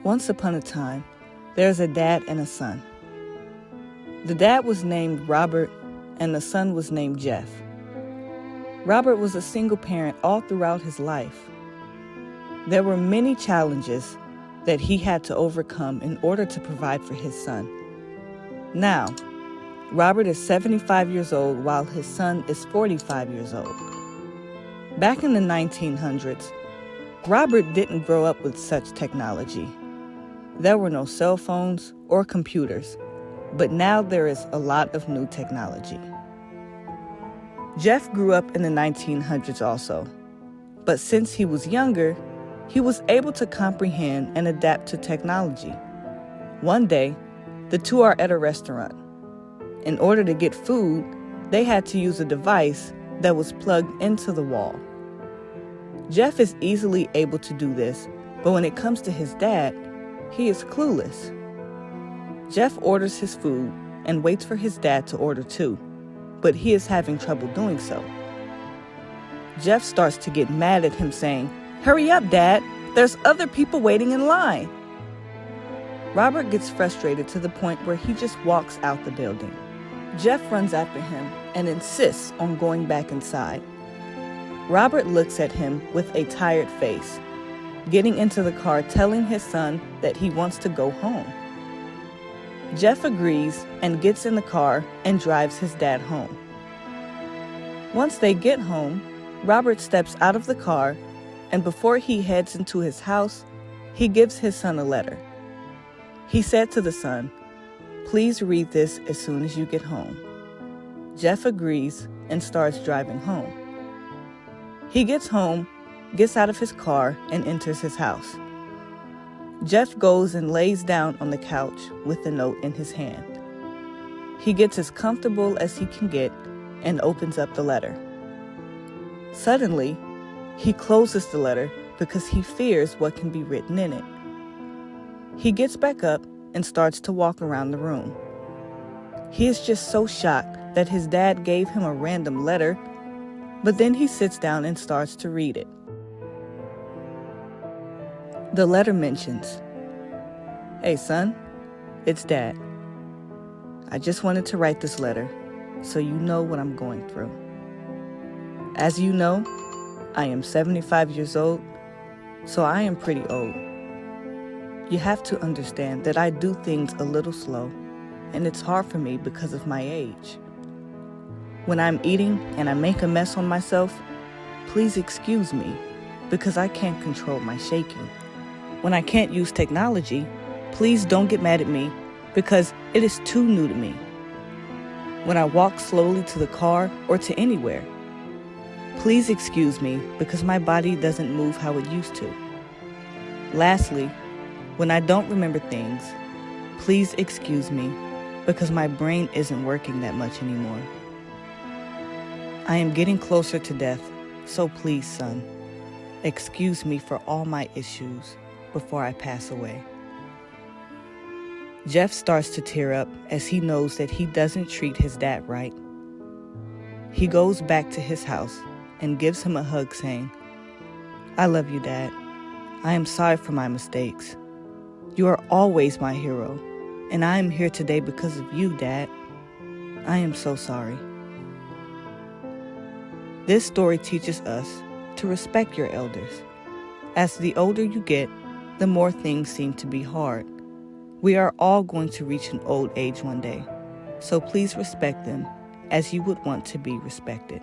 Once upon a time, there's a dad and a son. The dad was named Robert, and the son was named Jeff. Robert was a single parent all throughout his life. There were many challenges that he had to overcome in order to provide for his son. Now, Robert is 75 years old while his son is 45 years old. Back in the 1900s, Robert didn't grow up with such technology. There were no cell phones or computers, but now there is a lot of new technology. Jeff grew up in the 1900s also, but since he was younger, he was able to comprehend and adapt to technology. One day, the two are at a restaurant. In order to get food, they had to use a device that was plugged into the wall. Jeff is easily able to do this, but when it comes to his dad, he is clueless. Jeff orders his food and waits for his dad to order too, but he is having trouble doing so. Jeff starts to get mad at him saying, "Hurry up, Dad, there's other people waiting in line." Robert gets frustrated to the point where he just walks out the building. Jeff runs after him and insists on going back inside. Robert looks at him with a tired face, getting into the car telling his son that he wants to go home. Jeff agrees and gets in the car and drives his dad home. Once they get home, Robert steps out of the car, and before he heads into his house, he gives his son a letter. He said to the son, "Please read this as soon as you get home." Jeff agrees and starts driving home. He gets home, gets out of his car, and enters his house. Jeff goes and lays down on the couch with the note in his hand. He gets as comfortable as he can get and opens up the letter. Suddenly, he closes the letter because he fears what can be written in it. He gets back up and starts to walk around the room. He is just so shocked that his dad gave him a random letter, but then he sits down and starts to read it. The letter mentions, "Hey son, it's Dad. I just wanted to write this letter so you know what I'm going through. As you know, I am 75 years old, so I am pretty old. You have to understand that I do things a little slow, and it's hard for me because of my age. When I'm eating and I make a mess on myself, please excuse me because I can't control my shaking. When I can't use technology, please don't get mad at me because it is too new to me. When I walk slowly to the car or to anywhere, please excuse me because my body doesn't move how it used to. Lastly, when I don't remember things, please excuse me because my brain isn't working that much anymore. I am getting closer to death, so please, son, excuse me for all my issues before I pass away." Jeff starts to tear up as he knows that he doesn't treat his dad right. He goes back to his house and gives him a hug saying, "I love you, Dad. I am sorry for my mistakes. You are always my hero, and I am here today because of you, Dad. I am so sorry." This story teaches us to respect your elders. As the older you get, the more things seem to be hard. We are all going to reach an old age one day, so please respect them as you would want to be respected.